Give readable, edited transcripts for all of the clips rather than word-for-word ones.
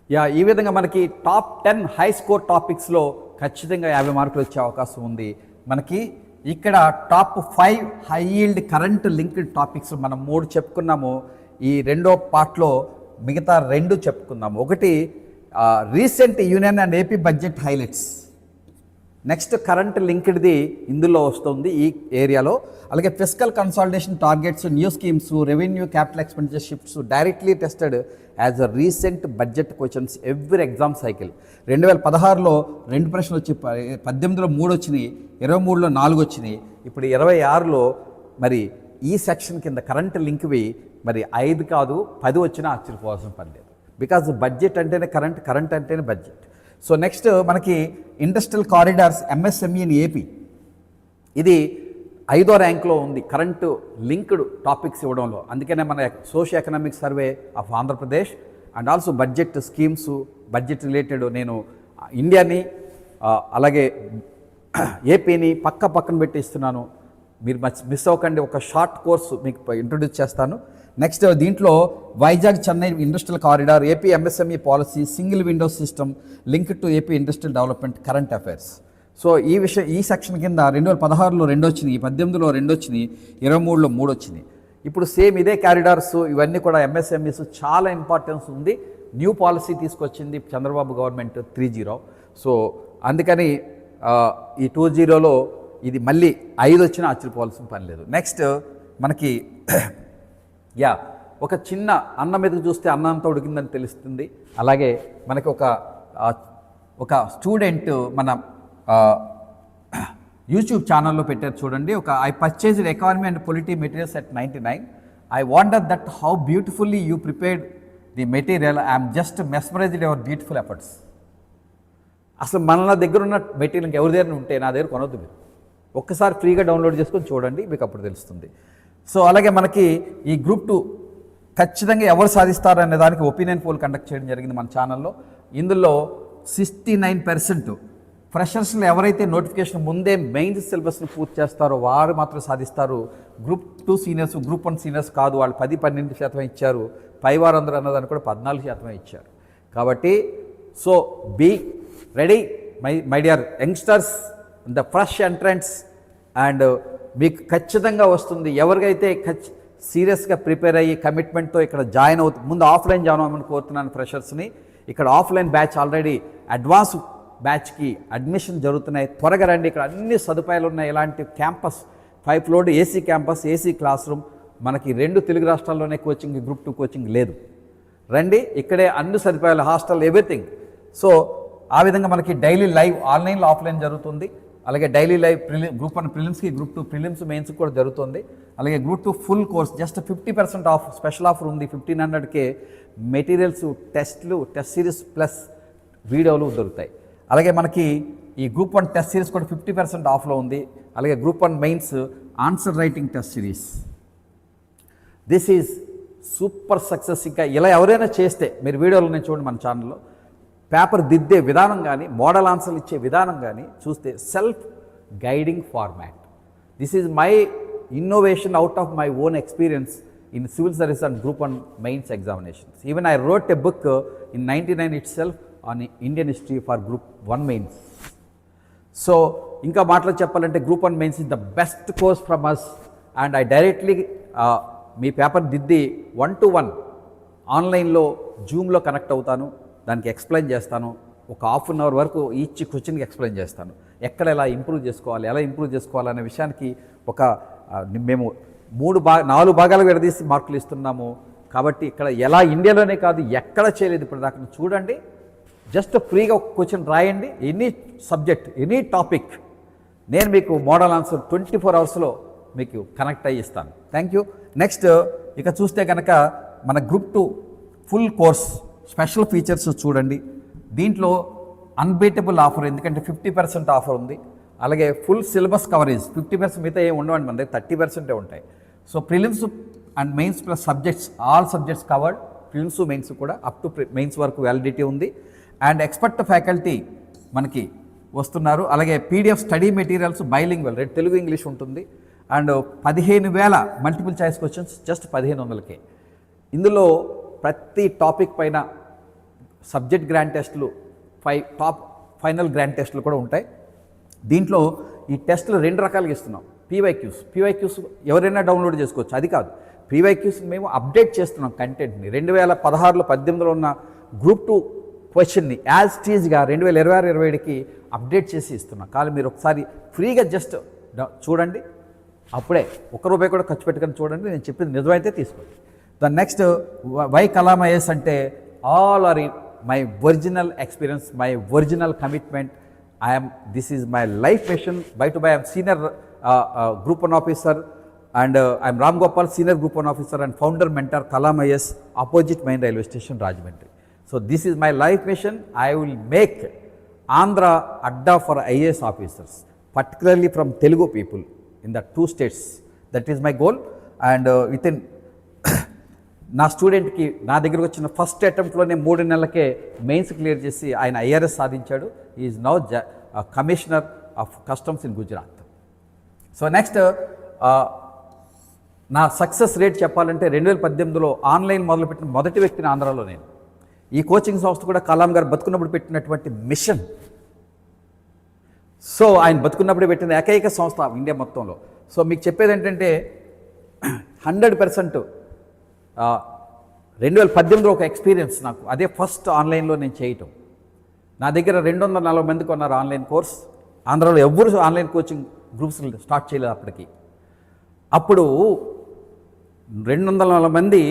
ఈ విధంగా మనకి టాప్ 10 హై స్కోర్ టాపిక్స్లో ఖచ్చితంగా 50 మార్కులు వచ్చే అవకాశం ఉంది. మనకి ఇక్కడ top 5 high yield current linked topics మనం 3 చెప్పుకున్నాము. ఈ రెండో పార్ట్లో మిగతా 2 చెప్పుకుందాము. ఒకటి recent union and AP budget highlights, next current లింక్డ్ది ఇందులో వస్తుంది ఈ ఏరియాలో. అలాగే fiscal consolidation targets, new schemes, revenue capital expenditure shifts directly tested as a recent budget questions every exam cycle. 2016లో 2 ప్రశ్నలు వచ్చి 18లో 3 వచ్చినాయి, 23లో 4 వచ్చినాయి, ఇప్పుడు 26లో మరి ఈ సెక్షన్ కింద కరెంట్ లింక్వి మరి 5 కాదు 10 వచ్చినా ఆశ్చర్యపోవాల్సిన పని లేదు. బికాజ్ బడ్జెట్ అంటేనే కరెంట్ అంటేనే బడ్జెట్. సో నెక్స్ట్ మనకి industrial corridors MSME in AP, ఇది 5వ ర్యాంక్లో ఉంది కరెంటు లింక్డ్ టాపిక్స్ ఇవ్వడంలో. అందుకనే మన socio economic survey of Andhra Pradesh and also budget schemes, budget related నేను ఇండియాని అలాగే ఏపీని పక్కన పెట్టి ఇస్తున్నాను. మీరు మిస్ అవ్వకండి. ఒక షార్ట్ కోర్సు మీకు ఇంట్రొడ్యూస్ చేస్తాను. నెక్స్ట్ దీంట్లో Vizag Chennai industrial corridor, AP MSME policy, single window system linked to AP industrial development, current affairs. So ఈ సెక్షన్ కింద 2016లో 2 వచ్చినాయి, 18లో 2 వచ్చినాయి, 23లో 3 వచ్చినాయి. ఇప్పుడు సేమ్ ఇదే కారిడార్స్ ఇవన్నీ కూడా ఎంఎస్ఎంఈస్ చాలా ఇంపార్టెన్స్ ఉంది. న్యూ పాలసీ తీసుకొచ్చింది చంద్రబాబు గవర్నమెంట్ 3.0. సో అందుకని ఈ 2.0లో ఇది మళ్ళీ 5 వచ్చినా ఆశ్చర్యపోవాల్సిన పని లేదు. నెక్స్ట్ మనకి ఒక చిన్న అన్నం మీద చూస్తే అన్నంతో ఉడికిందని తెలుస్తుంది. అలాగే మనకి ఒక స్టూడెంట్ మన యూట్యూబ్ ఛానల్లో పెట్టారు చూడండి. I purchased economy and polity materials at 99. I wonder that how beautifully you prepared the material. I'm just mesmerised your beautiful efforts. అసలు మన దగ్గర ఉన్న మెటీరియల్ ఎవరి దగ్గర ఉంటే నా దగ్గర కొనొద్దు. మీరు ఒక్కసారి ఫ్రీగా డౌన్లోడ్ చేసుకొని చూడండి, మీకు అప్పుడు తెలుస్తుంది. సో అలాగే మనకి ఈ గ్రూప్ 2 ఖచ్చితంగా ఎవరు సాధిస్తారు అనే దానికి ఒపీనియన్ పోల్ కండక్ట్ చేయడం జరిగింది మన ఛానల్లో. ఇందులో 69% ఫ్రెషర్స్లో ఎవరైతే నోటిఫికేషన్ ముందే మెయిన్ సిలబస్ను పూర్తి చేస్తారో వారు మాత్రం సాధిస్తారు. గ్రూప్ 2 సీనియర్స్, గ్రూప్ 1 సీనియర్స్ కాదు, వాళ్ళు 10-12% ఇచ్చారు. పైవారందరూ అన్నదాన్ని కూడా 14% ఇచ్చారు. కాబట్టి so be ready my dear youngsters, the fresh entrance, and మీకు ఖచ్చితంగా వస్తుంది. ఎవరికైతే సీరియస్గా ప్రిపేర్ అయ్యి కమిట్మెంట్తో ఇక్కడ జాయిన్ అవుతుంది, ముందు ఆఫ్లైన్ జాయిన్ అవ్వమని కోరుతున్నాను ఫ్రెషర్స్ని. ఇక్కడ ఆఫ్లైన్ బ్యాచ్ ఆల్రెడీ అడ్వాన్స్ బ్యాచ్కి అడ్మిషన్ జరుగుతున్నాయి. త్వరగా రండి, ఇక్కడ అన్ని సదుపాయాలు ఉన్నాయి. ఇలాంటి campus 5 floored AC campus, AC class room. మనకి 2 తెలుగు రాష్ట్రాల్లోనే కోచింగ్, గ్రూప్ 2 కోచింగ్ లేదు. రండి, ఇక్కడే అన్ని సదుపాయాలు, హాస్టల్, ఎవ్రీథింగ్. సో ఆ విధంగా మనకి డైలీ లైవ్ ఆన్లైన్లో ఆఫ్లైన్ జరుగుతుంది. అలాగే డైలీ లైవ్ గ్రూప్ 1 ప్రిలిమ్స్కి, గ్రూప్ 2 ప్రిలిమ్స్ మెయిన్స్కి కూడా జరుగుతుంది. అలాగే group 2 full course just 50% off special offer ఉంది. 1500కే మెటీరియల్స్, టెస్ట్ సిరీస్ ప్లస్ వీడియోలు దొరుకుతాయి. అలాగే మనకి ఈ గ్రూప్ 1 టెస్ట్ సిరీస్ కూడా 50% ఆఫ్లో ఉంది. అలాగే group 1 mains answer writing test series, this is super success. ఇంకా ఇలా ఎవరైనా చేస్తే మీరు వీడియోలు నేను చూడండి మన ఛానల్లో, పేపర్ దిద్దే విధానం కానీ, మోడల్ ఆన్సర్లు ఇచ్చే విధానం కానీ చూస్తే self guiding format. This is my innovation out of my own experience in civil service and group 1 mains examinations. Even I wrote a book in 99 itself on Indian history for group 1 mains. So ఇంకా మాటలు చెప్పాలంటే group 1 mains is the best course from us. And I directly మీ paper దిద్ది 1-to-1 ఆన్లైన్లో జూమ్లో connect అవుతాను, దానికి explain చేస్తాను. ఒక ½ అన్ అవర్ వరకు ఈచ్ క్వశ్చన్కి ఎక్స్ప్లెయిన్ చేస్తాను. ఎక్కడ ఎలా ఇంప్రూవ్ చేసుకోవాలనే విషయానికి మేము 4 భాగాలు విడదీసి మార్కులు ఇస్తున్నాము. కాబట్టి ఇక్కడ ఎలా ఇండియాలోనే కాదు ఎక్కడ చేయలేదు ఇప్పుడు దాకా. చూడండి, జస్ట్ ఫ్రీగా ఒక క్వశ్చన్ రాయండి, ఎనీ సబ్జెక్ట్, ఎనీ టాపిక్, నేను మీకు మోడల్ ఆన్సర్ 24 అవర్స్లో మీకు కనెక్ట్ అయ్యి ఇస్తాను. Thank you. నెక్స్ట్ ఇక చూస్తే కనుక మన group 2 full course special features చూడండి. దీంట్లో అన్బీటబుల్ ఆఫర్, ఎందుకంటే 50% ఆఫర్ ఉంది. అలాగే ఫుల్ సిలబస్ కవరేజ్ 50%, మిగతా ఏమి ఉండవండి, మన దగ్గర 30% ఉంటాయి. So prelims and mains plus subjects, all subjects covered. Prelims mains కూడా అప్ టు మెయిన్స్ వరకు వ్యాలిడిటీ ఉంది. అండ్ ఎక్స్పర్ట్ ఫ్యాకల్టీ మనకి వస్తున్నారు. అలాగే PDF study materials bilingual, Telugu English ఉంటుంది. And 15,000 multiple choice questions just 1500కే. ఇందులో ప్రతి టాపిక్ పైన సబ్జెక్ట్ గ్రాండ్ టెస్టులు, టాప్ ఫైనల్ గ్రాండ్ టెస్టులు కూడా ఉంటాయి. దీంట్లో ఈ టెస్టులు 2 రకాలుగా ఇస్తున్నాం. పీవైక్యూస్ ఎవరైనా డౌన్లోడ్ చేసుకోవచ్చు, అది కాదు. పీవైక్యూస్ మేము అప్డేట్ చేస్తున్నాం కంటెంట్ని. 2016లో 18లో ఉన్న గ్రూప్ 2 క్వశ్చన్ని యాజ్ టీజ్గా 2026-27కి అప్డేట్ చేసి ఇస్తున్నాం. కానీ మీరు ఒకసారి ఫ్రీగా జస్ట్ చూడండి, అప్పుడే ₹1 కూడా ఖర్చు పెట్టుకొని చూడండి. నేను చెప్పింది నిజమైతే తీసుకోండి. The next why Kalam IAS అంటే all are my original experience, my original commitment. This is my life mission. By to by, I am senior Group 1 officer, and I am Ram Gopal, senior Group 1 officer and founder mentor, Kalam IAS, opposite main railway station, Rajahmundry. So this is my life mission. I will make Andhra adda for IAS officers, particularly from Telugu people in the 2 states. That is my goal. And within నా స్టూడెంట్కి నా దగ్గరకు వచ్చిన first అటెంప్ట్లోనే 3 నెలలకే mains clear చేసి ఆయన IRS సాధించాడు. Is now commissioner of customs in Gujarat. So next నా సక్సెస్ రేట్ చెప్పాలంటే 2018లో ఆన్లైన్ మొదలుపెట్టిన మొదటి వ్యక్తిని ఆంధ్రాలో నేను. ఈ కోచింగ్ సంస్థ కూడా కలాం గారు బతుకున్నప్పుడు పెట్టినటువంటి మిషన్. సో ఆయన బతుకున్నప్పుడు పెట్టిన ఏకైక సంస్థ ఇండియా మొత్తంలో. సో మీకు చెప్పేది ఏంటంటే 100% 2018లో ఒక ఎక్స్పీరియన్స్ నాకు. అదే ఫస్ట్ ఆన్లైన్లో నేను చేయటం. నా దగ్గర 240 మంది కొన్నారు ఆన్లైన్ కోర్స్. ఆంధ్రాలో ఎవ్వరు ఆన్లైన్ కోచింగ్ గ్రూప్స్ స్టార్ట్ చేయలేదు అప్పటికి. అప్పుడు 240 మంది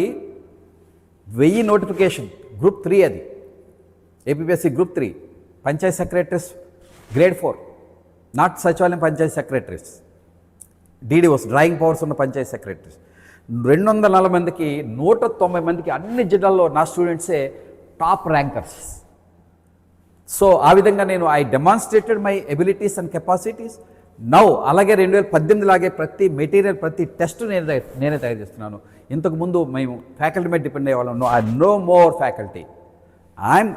1000 నోటిఫికేషన్. గ్రూప్ 3 అది, APSC group 3, panchayat secretaries grade 4, not సచివాలయం panchayat secretaries, DDOs drawing powers ఉన్న పంచాయత్ సెక్రటరీస్. 240 మందికి 190 మందికి అన్ని జిల్లాల్లో నా స్టూడెంట్సే టాప్ ర్యాంకర్స్. సో ఆ విధంగా నేను demonstrated my abilities and capacities. Now అలాగే 2018 లాగే ప్రతి మెటీరియల్, ప్రతి టెస్ట్ నేనే తయారు చేస్తున్నాను. ఇంతకుముందు మేము ఫ్యాకల్టీ మీద డిపెండ్ అయ్యేవాళ్ళం. No more faculty. I'm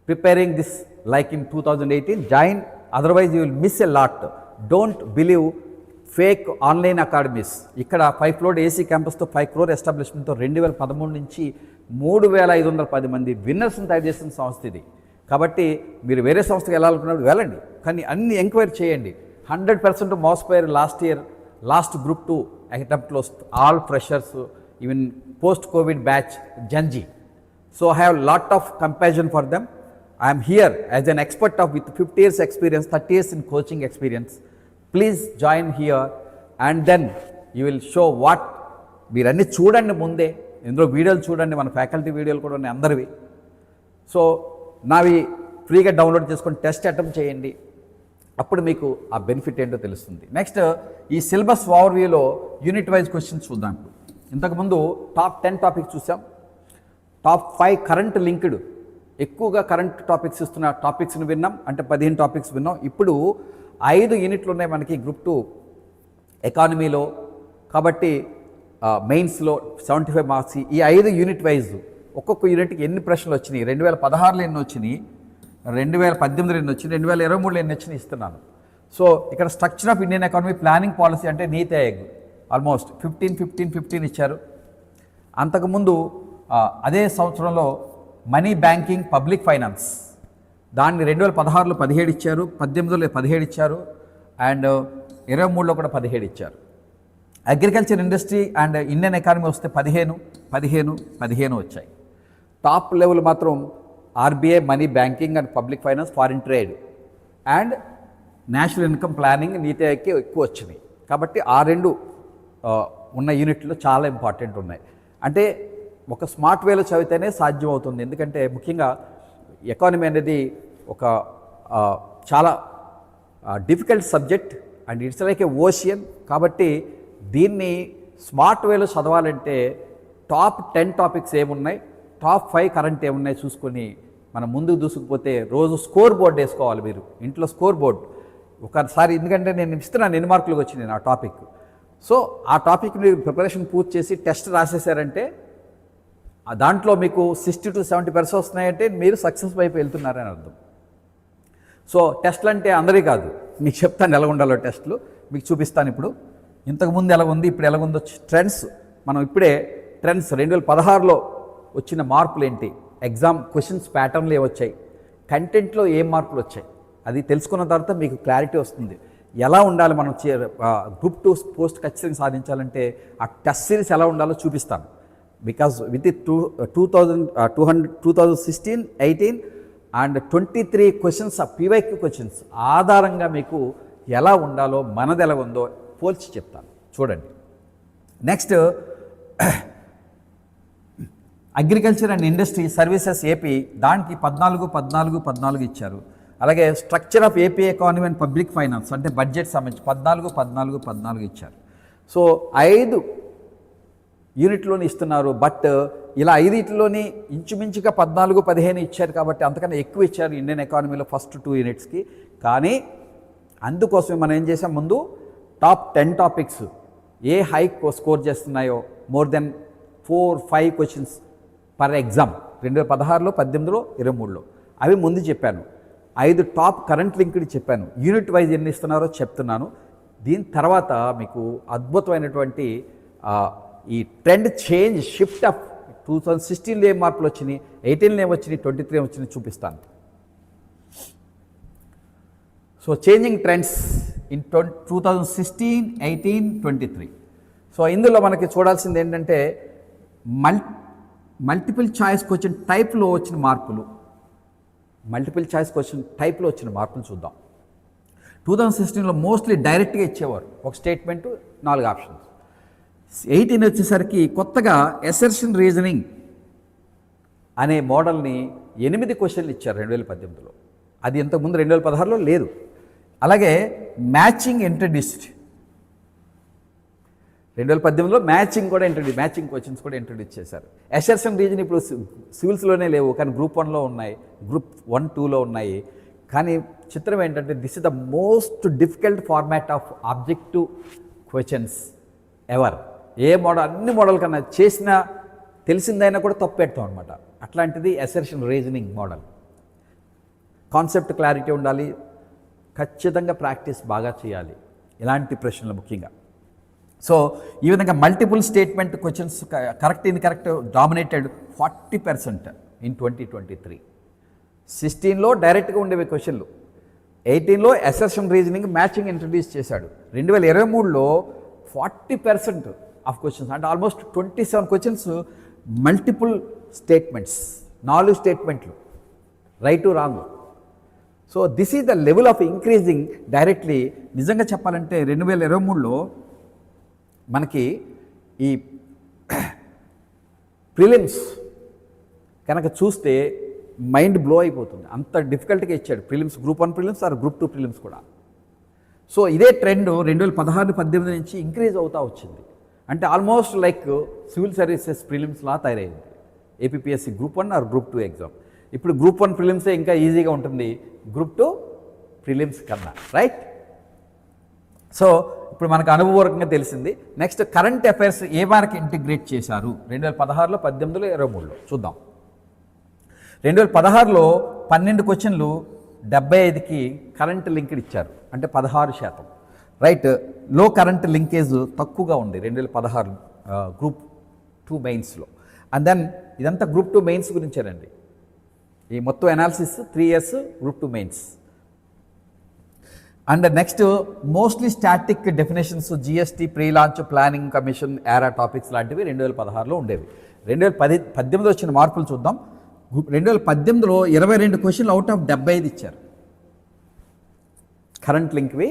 preparing this like in 2018. Join, otherwise you will miss a lot. Don't believe fake online academies. ఇక్కడ 5 ఫ్లోర్ ఏసీ క్యాంపస్తో 5 crore ఎస్టాబ్లిష్మెంట్తో 2013 నుంచి 3510 మంది విన్నర్స్ని తయారు చేసిన సంస్థ ఇది. కాబట్టి మీరు వేరే సంస్థకి వెళ్ళాలనుకున్నప్పుడు వెళ్ళండి, కానీ అన్ని ఎంక్వైరీ చేయండి. 100% మోసపోయారు లాస్ట్ గ్రూప్ 2 అటెంప్ట్లో. All freshers, even post COVID batch Gen Z. So I have lot of compassion for them. I'm here as an expert with 50 years experience, 30 years in coaching experience. Please join here and then you will show what. మీరు అన్నీ చూడండి ముందే, ఇందులో వీడియోలు చూడండి, మన faculty వీడియోలు కూడా ఉన్నాయి అందరివి. సో నావి ఫ్రీగా డౌన్లోడ్ చేసుకొని టెస్ట్ అటెంప్ట్ చేయండి, అప్పుడు మీకు ఆ బెనిఫిట్ ఏంటో తెలుస్తుంది. నెక్స్ట్ ఈ సిలబస్ ఓవర్వ్యూలో యూనిట్ వైజ్ క్వశ్చన్స్ చూద్దాం. ఇంతకుముందు టాప్ 10 టాపిక్స్ చూసాం. టాప్ 5 కరెంట్ లింక్డ్, ఎక్కువగా కరెంట్ టాపిక్స్ ఇస్తున్న టాపిక్స్ని విన్నాం. అంటే 15 టాపిక్స్ విన్నాం. ఇప్పుడు 5 యూనిట్లు ఉన్నాయి మనకి గ్రూప్ 2 ఎకానమీలో. కాబట్టి మెయిన్స్లో 75 మార్క్స్. ఈ 5 యూనిట్ వైజ్ ఒక్కొక్క యూనిట్కి ఎన్ని ప్రశ్నలు వచ్చినాయి, 2016లో ఎన్ని వచ్చినాయి, 2018లో ఎన్ని వచ్చినాయి, 2023లో ఎన్ని వచ్చినాయి ఇస్తున్నాను. సో ఇక్కడ structure of Indian economy, planning policy అంటే నీతి ఆయోగ్ ఆల్మోస్ట్ 15 ఇచ్చారు. అంతకుముందు అదే సంవత్సరంలో మనీ బ్యాంకింగ్, పబ్లిక్ ఫైనాన్స్, దాన్ని 2016లో 17 ఇచ్చారు, 18లో 17 ఇచ్చారు, అండ్ 23లో కూడా 17 ఇచ్చారు. Agriculture industry and Indian economy వస్తే 15 వచ్చాయి. టాప్ లెవెల్ మాత్రం RBI, money banking and public finance, foreign trade and national income planning, నీతి ఆయోగ్కి ఎక్కువ వచ్చినాయి. కాబట్టి ఆ 2 ఉన్న యూనిట్లు చాలా ఇంపార్టెంట్ ఉన్నాయి. అంటే ఒక స్మార్ట్ వేలో చదివితేనే సాధ్యం అవుతుంది. ఎందుకంటే ముఖ్యంగా ఎకానమీ అనేది ఒక చాలా difficult subject and it's like A ocean. కాబట్టి దీన్ని స్మార్ట్ వేలో చదవాలంటే టాప్ 10 టాపిక్స్ ఏమున్నాయి, టాప్ 5 కరెంట్ ఏమున్నాయి చూసుకొని మనం ముందుకు దూసుకుపోతే రోజు స్కోర్ బోర్డ్ వేసుకోవాలి. మీరు ఇంట్లో స్కోర్ బోర్డ్ ఒకసారి, ఎందుకంటే నేను ఇస్తున్నాను ఎన్ని మార్కులకు వచ్చినాయి నా టాపిక్. సో ఆ టాపిక్ మీరు ప్రిపరేషన్ పూర్తి చేసి టెస్ట్ రాసేసారంటే దాంట్లో మీకు 60 to 70% వస్తున్నాయంటే మీరు సక్సెస్ వైపు వెళ్తున్నారని అర్థం. సో టెస్ట్లు అంటే అందరికీ కాదు, మీకు చెప్తాను ఎలా ఉండాలో టెస్ట్లు మీకు చూపిస్తాను. ఇప్పుడు ఇంతకుముందు ఎలా ఉంది, ఇప్పుడు ఎలా ఉందో ట్రెండ్స్. మనం ఇప్పుడే ట్రెండ్స్ 2016లో వచ్చిన మార్పులు ఏంటి, ఎగ్జామ్ క్వశ్చన్స్ ప్యాటర్న్లు ఏమొచ్చాయి, కంటెంట్లో ఏం మార్పులు వచ్చాయి, అది తెలుసుకున్న తర్వాత మీకు క్లారిటీ వస్తుంది. ఎలా ఉండాలి మనం గ్రూప్ 2 పోస్ట్ ఖచ్చితంగా సాధించాలంటే ఆ టెస్ట్ సిరీస్ ఎలా ఉండాలో చూపిస్తాను. Because with 2016, 18 and 23 questions PYQ questions ఆధారంగా మీకు ఎలా ఉండాలో మనది ఎలా ఉందో పోల్చి చెప్తాను. చూడండి. Next agriculture and industry services AP, దానికి 14 ఇచ్చారు. అలాగే structure of AP economy and public finance అంటే బడ్జెట్ సంబంధించి 14 ఇచ్చారు. సో 5 యూనిట్లోని ఇస్తున్నారు. బట్ ఇలా 5 ఇంచుమించుగా 14, 15 ఇచ్చారు కాబట్టి అంతకన్నా ఎక్కువ ఇచ్చారు ఇండియన్ ఎకానమీలో ఫస్ట్ 2 యూనిట్స్కి. కానీ అందుకోసమే మనం ఏం చేసాం, ముందు టాప్ 10 టాపిక్స్ ఏ హై స్కోర్ చేస్తున్నాయో more than 4-5 questions per exam 2016లో, 18లో, 23లో అవి ముందు చెప్పాను. 5 టాప్ కరెంట్ లింక్డ్ చెప్పాను. యూనిట్ వైజ్ ఎన్ని ఇస్తున్నారో చెప్తున్నాను. దీని తర్వాత మీకు అద్భుతమైనటువంటి ఈ ట్రెండ్ చేంజ్ షిఫ్ట్ ఆఫ్ 2016లో ఏం మార్పులు వచ్చినాయి, 18లో ఏమొచ్చినాయి, 23 ఏమొచ్చినాయి చూపిస్తాను. So changing trends in 2016, 18, 23. So ఇందులో మనకి చూడాల్సింది ఏంటంటే మల్టిపుల్ చాయిస్ క్వశ్చన్ టైప్లో వచ్చిన మార్పులు. మల్టిపుల్ చాయిస్ క్వశ్చన్ టైప్లో వచ్చిన మార్పులు చూద్దాం. 2016లో మోస్ట్లీ డైరెక్ట్గా ఇచ్చేవారు, ఒక స్టేట్మెంటు 4 ఆప్షన్స్. 18 వచ్చేసరికి కొత్తగా అసర్షన్ రీజనింగ్ అనే మోడల్ని 8 క్వశ్చన్లు ఇచ్చారు 2018లో. అది ఇంతకుముందు 2016లో లేదు. అలాగే మ్యాచింగ్ ఇంట్రడ్యూస్డ్ 2018లో మ్యాచింగ్ క్వశ్చన్స్ కూడా ఇంట్రడ్యూస్ చేశారు. అసర్షన్ రీజన్ ఇప్పుడు సివిల్స్లోనే లేవు, కానీ గ్రూప్ 1లో ఉన్నాయి, గ్రూప్ 1, 2లో ఉన్నాయి. కానీ చిత్రం ఏంటంటే this is the most difficult format of objective questions ever. A model, అన్ని మోడల్ కన్నా చేసిన తెలిసిందైనా కూడా తప్పు పెడతాం అనమాట. అట్లాంటిది assertion reasoning model. Concept clarity ఉండాలి, ఖచ్చితంగా ప్రాక్టీస్ బాగా చేయాలి ఇలాంటి ప్రశ్నలు ముఖ్యంగా. సో ఈ విధంగా multiple statement questions correct incorrect dominated 40% in 2023. 16లో డైరెక్ట్గా ఉండేవి క్వశ్చన్లు, 18లో అసర్షన్ రీజనింగ్ మ్యాచింగ్ ఇంట్రడ్యూస్ చేశాడు. 2023లో 40% ఆఫ్ క్వశ్చన్స్ అంటే ఆల్మోస్ట్ 27 క్వశ్చన్స్ మల్టిపుల్ స్టేట్మెంట్స్, 4 స్టేట్మెంట్లు, right wrong. So this is the level of increasing directly. నిజంగా చెప్పాలంటే 2023లో మనకి ఈ ప్రిలిమ్స్ కనుక చూస్తే మైండ్ బ్లో అయిపోతుంది, అంత డిఫికల్ట్గా ఇచ్చాడు prelims, group 1 prelims or group 2 prelims కూడా. సో ఇదే ట్రెండ్ 2016, 18 నుంచి ఇంక్రీజ్ అవుతూ వచ్చింది. అంటే ఆల్మోస్ట్ లైక్ సివిల్ సర్వీసెస్ ప్రిలిమ్స్లా తయారైంది APPSC group 1 or group 2 exam. ఇప్పుడు గ్రూప్ 1 ప్రిలిమ్సే ఇంకా ఈజీగా ఉంటుంది గ్రూప్ 2 ప్రిలిమ్స్ కన్నా, రైట్? సో ఇప్పుడు మనకు అనుభవపూర్వకంగా తెలిసింది. నెక్స్ట్ కరెంట్ అఫైర్స్ ఏ వారికి ఇంటిగ్రేట్ చేశారు 2016లో, 18లో, 23లో చూద్దాం. 2016లో 12 క్వశ్చన్లు 75కి కరెంట్ లింక్డ్ ఇచ్చారు, అంటే 16%, రైట్? లో కరెంట్ లింకేజ్ తక్కువగా ఉంది 2016 గ్రూప్ 2 మెయిన్స్లో. అండ్ దెన్ ఇదంతా గ్రూప్ 2 మెయిన్స్ గురించేనండి. ఈ మొత్తం analysis 3 years group 2 mains. And next mostly static definitions, GST, pre launch, planning commission, ఏరా టాపిక్స్ లాంటివి 2016లో ఉండేవి. 2018 వచ్చిన మార్పులు చూద్దాం. 2018లో 22 క్వశ్చన్లు అవుట్ ఆఫ్ 75 ఇచ్చారు కరెంట్ లింక్వి.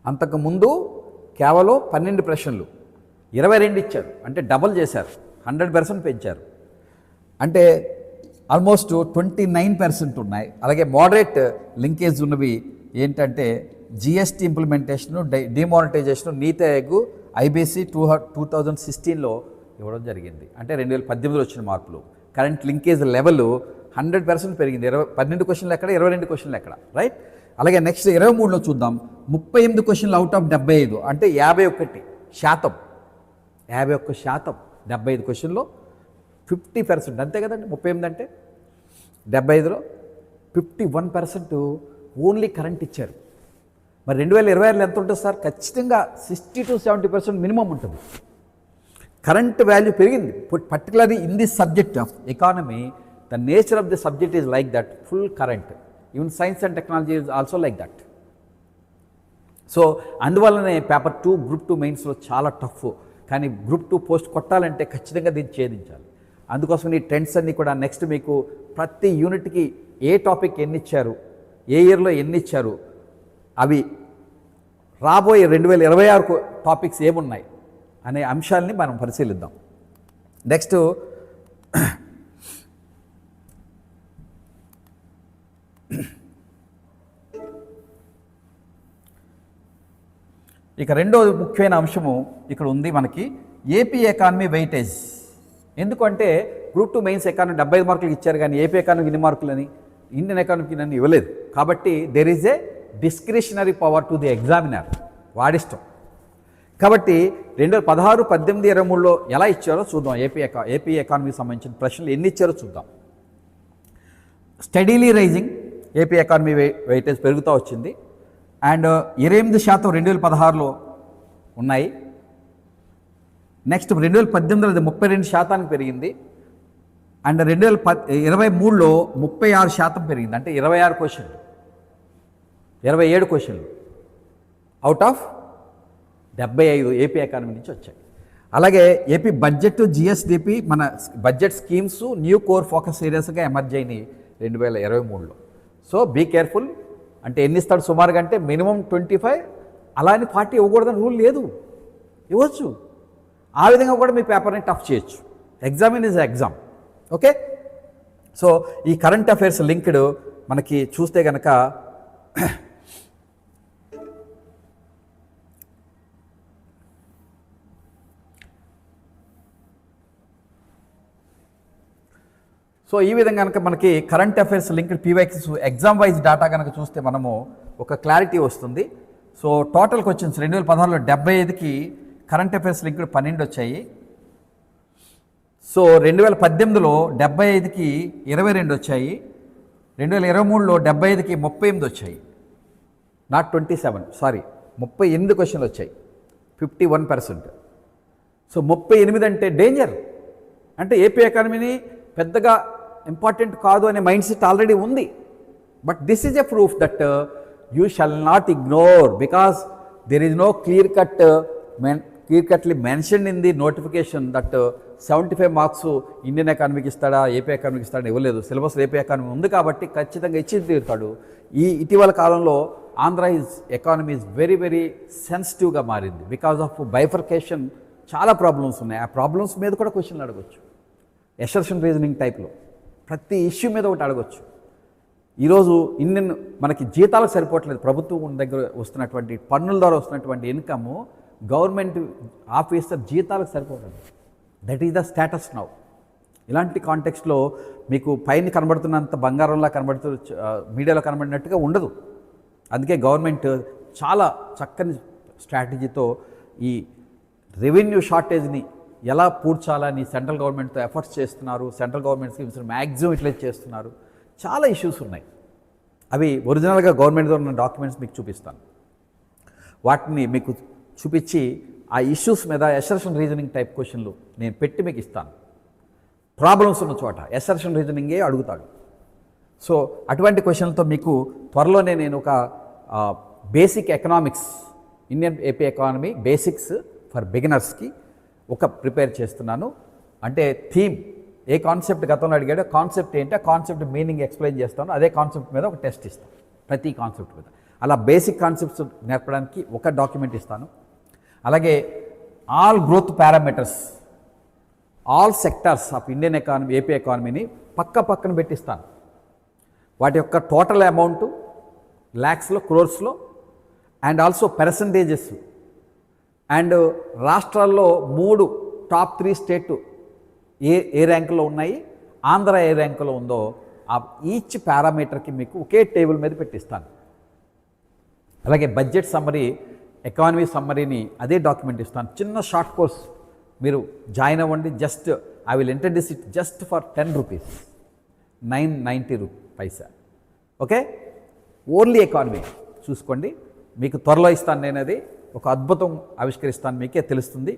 అంతకుముందు కేవలం 12 ప్రశ్నలు 22 ఇచ్చారు, అంటే డబల్ చేశారు, 100% పెంచారు. అంటే ఆల్మోస్ట్ 29% ఉన్నాయి. అలాగే మోడరేట్ లింకేజ్ ఉన్నవి ఏంటంటే జిఎస్టీ ఇంప్లిమెంటేషను, డిమానిటైజేషను, నీతి ఆయోగ్, ఐబీసీ 2016లో ఇవ్వడం జరిగింది. అంటే 2018లో వచ్చిన మార్పులు. కరెంట్ లింకేజ్ లెవెల్ 100% పెరిగింది. 12 క్వశ్చన్లు ఎక్కడ, 22 క్వశ్చన్లు ఎక్కడ, రైట్? అలాగే నెక్స్ట్ 23లో చూద్దాం. 38 క్వశ్చన్లు అవుట్ ఆఫ్ 75, అంటే 51%. 51%, 75 క్వశ్చన్లో 50%, అంతే కదండి. 38 అంటే 75లో 51% ఓన్లీ కరెంట్ ఇచ్చారు. మరి 2026లో ఎంత ఉంటుంది సార్? ఖచ్చితంగా 60 to 70% మినిమం ఉంటుంది. కరెంట్ వాల్యూ పెరిగింది. Particularly in this subject of economy, the nature of the subject is like that, full current. Even science and technology is also like that. So అందువల్లనే paper 2 group 2 మెయిన్స్లో చాలా tough. కానీ group 2 post కొట్టాలంటే ఖచ్చితంగా దీన్ని ఛేదించాలి. అందుకోసం ఈ ట్రెండ్స్ అన్నీ కూడా నెక్స్ట్ మీకు ప్రతి యూనిట్కి ఏ టాపిక్ ఎన్ని ఇచ్చారు, ఏ ఇయర్లో ఎన్ని ఇచ్చారు, అవి రాబోయే 2026 టాపిక్స్ ఏమున్నాయి అనే అంశాలని మనం పరిశీలిద్దాం. నెక్స్ట్ ఇక రెండో ముఖ్యమైన అంశము ఇక్కడ ఉంది మనకి, ఏపీ ఎకానమీ వెయిటేజ్. ఎందుకంటే గ్రూప్ 2 మెయిన్స్ ఎకానమీ 75 మార్కులు ఇచ్చారు, కానీ ఏపీ ఎకానమీకి ఇన్ని మార్కులని, ఇండియన్ ఎకానమీకి నన్ను ఇవ్వలేదు. కాబట్టి there is a discretionary power to the examiner, వాడిష్టం. కాబట్టి 2016, 18, 23లో ఎలా ఇచ్చారో చూద్దాం. ఏపీ ఎకానమీకి సంబంధించిన ప్రశ్నలు ఎన్ని ఇచ్చారో చూద్దాం. Steadily rising AP economy weightage పెరుగుతూ వచ్చింది. అండ్ 28% 2016లో ఉన్నాయి. నెక్స్ట్ 2018లో అది 32% పెరిగింది. అండ్ 2023లో 36% పెరిగింది. అంటే 26 క్వశ్చన్లు, 27 క్వశ్చన్లు అవుట్ ఆఫ్ 75 ఏపీ ఎకానమీ నుంచి వచ్చాయి. అలాగే ఏపీ బడ్జెట్, జిఎస్డిపి, మన budget schemes new core focus ఏరియాస్గా ఎమర్జ్ అయినాయి 2023లో. So be careful. అంటే ఎన్ని ఇస్తాడు సుమారుగా అంటే మినిమం 25, అలా అని 40 ఇవ్వకూడదని రూల్ లేదు, ఇవ్వచ్చు. ఆ విధంగా కూడా మీ పేపర్ని టఫ్ చేయొచ్చు. Exam is exam. Okay. So ఈ కరెంట్ అఫైర్స్ లింక్డ్ మనకి చూస్తే కనుక సో ఈ విధంగా కనుక మనకి current affairs linked PYQs exam wise data కనుక చూస్తే మనము ఒక క్లారిటీ వస్తుంది. సో టోటల్ క్వశ్చన్స్ 2016లో 75కి కరెంట్ అఫైర్స్ లింక్డ్ 12 వచ్చాయి. సో 2018లో 75కి 22 వచ్చాయి. 2023లో 75కి 38 వచ్చాయి. నాట్ 27, సారీ 38 క్వశ్చన్లు వచ్చాయి, 51%. సో 38 అంటే డేంజర్. అంటే ఏపీ ఎకానమీని పెద్దగా ఇంపార్టెంట్ కాదు అనే మైండ్ సెట్ ఆల్రెడీ ఉంది. But this is a proof that you shall not ignore, because there is no clear-cutly mentioned in the notification that 75 marks Indian ఎకానమీకి ఇస్తాడా, ఏపీ ఎకానమీకి ఇస్తాడా ఇవ్వలేదు. సిలబస్ ఏపీ ఎకానమీ ఉంది కాబట్టి ఖచ్చితంగా ఇచ్చి తీరుతాడు. ఇటీవల కాలంలో Andhra economy is very very సెన్సిటివ్గా మారింది. బికాజ్ ఆఫ్ బైఫర్కేషన్ చాలా ప్రాబ్లమ్స్ ఉన్నాయి. ఆ ప్రాబ్లమ్స్ మీద కూడా క్వశ్చన్లు అడగవచ్చు. ఎసర్షన్ రీజనింగ్ టైప్లో ప్రతి ఇష్యూ మీద ఒకటి అడగవచ్చు. ఈరోజు ఇండియన్ మనకి జీతాలకు సరిపోవట్లేదు. ప్రభుత్వం దగ్గర వస్తున్నటువంటి పన్నుల ద్వారా వస్తున్నటువంటి ఇన్కమ్ గవర్నమెంట్ ఆఫీసర్ జీతాలకు సరిపోతుంది. That is the status now. ఇలాంటి కాంటెక్స్ట్లో మీకు పైన కనబడుతున్నంత బంగారంలా మీడియాలో కనబడినట్టుగా ఉండదు. అందుకే గవర్నమెంట్ చాలా చక్కని స్ట్రాటజీతో ఈ రెవెన్యూ షార్టేజ్ని ఎలా పూడ్చాలని సెంట్రల్ గవర్నమెంట్తో ఎఫర్ట్స్ చేస్తున్నారు. Central government schemes maximum utilise చేస్తున్నారు. చాలా ఇష్యూస్ ఉన్నాయి. అవి ఒరిజినల్గా గవర్నమెంట్తో ఉన్న డాక్యుమెంట్స్ మీకు చూపిస్తాను. వాటిని మీకు చూపించి ఆ ఇష్యూస్ మీద ఎసర్షన్ రీజనింగ్ టైప్ క్వశ్చన్లు నేను పెట్టి మీకు ఇస్తాను. ప్రాబ్లమ్స్ ఉన్న చోట ఎసర్షన్ రీజనింగే అడుగుతాడు. సో అటువంటి క్వశ్చన్లతో మీకు త్వరలోనే నేను ఒక basic economics, Indian AP economy basics for బిగినర్స్కి ఒక ప్రిపేర్ చేస్తున్నాను. అంటే థీమ్, ఏ కాన్సెప్ట్ గతంలో అడిగాడో కాన్సెప్ట్ ఏంటి, ఆ కాన్సెప్ట్ మీనింగ్ ఎక్స్ప్లెయిన్ చేస్తాను. అదే కాన్సెప్ట్ మీద ఒక టెస్ట్ ఇస్తాను, ప్రతి కాన్సెప్ట్ మీద. అలా బేసిక్ కాన్సెప్ట్స్ నేర్పడానికి ఒక డాక్యుమెంట్ ఇస్తాను. అలాగే all growth parameters, all sectors of Indian economy, AP ఎకానమీని పక్కన పెట్టిస్తాను. వాటి యొక్క టోటల్ అమౌంట్ ల్యాక్స్లో, క్రోర్స్లో, అండ్ ఆల్సో పర్సంటేజెస్. అండ్ రాష్ట్రాల్లో 3 టాప్ 3 స్టేట్ ఏ ర్యాంకులో ఉన్నాయి, ఆంధ్ర ఏ ర్యాంకులో ఉందో ఆ ఈచ్ పారామీటర్కి మీకు ఒకే టేబుల్ మీద పెట్టిస్తాను. అలాగే బడ్జెట్ సమ్మరీ, ఎకానమీ సమ్మరీని అదే డాక్యుమెంట్ ఇస్తాను. చిన్న షార్ట్ కోర్స్ మీరు జాయిన్ అవ్వండి. Just I will introduce it just for 10 rupees, 990 Paisa. Okay, only economy చూసుకోండి. మీకు త్వరలో ఇస్తాను. నేను అది ఒక అద్భుతం ఆవిష్కరిస్తాను, మీకే తెలుస్తుంది.